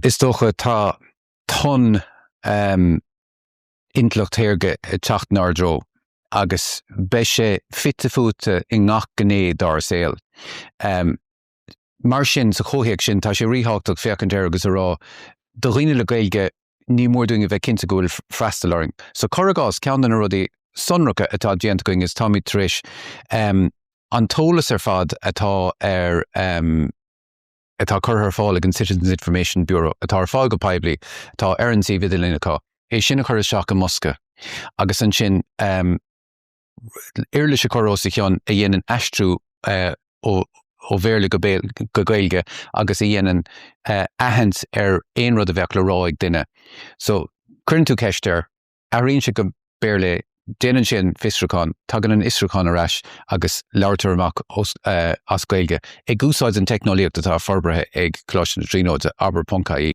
Is dócha tá tonn intleacht teacht teacht inár dtreo agus beidh sé fitte fúta i ngach gné dar saol. Mar sin sa chomhéag sin tá sé rítheachtach feacantéir agus a rá do riine le Ghaeilge ní mór doing a bheith cinnte go bhfuil freastalaring. So corragás ceann na rudí sonracha atá déanta going is Tommy tris an tólas fad atá atá chur fáil ag an Citizens Information Bureau atá fáil go poiblí tá RNC vidilínacha é sinna chur seach a Mosca agus an sin Údarás Tomás Ó Síocháin a dhéanaan aistriú ó bhéirle go Ghaeilge agus a dhéanaan aithint aon rud a bheith le rá ag duine. So cuireann tú ceistear aíonn se go béirle déanann sin fiosrúcháin tagann an isrúcháin arás agus leabhartar amach as Ghaeilge ag úsáid an teicneolaíocht atá forbartha ag cloisiú na tríóide aber.caí.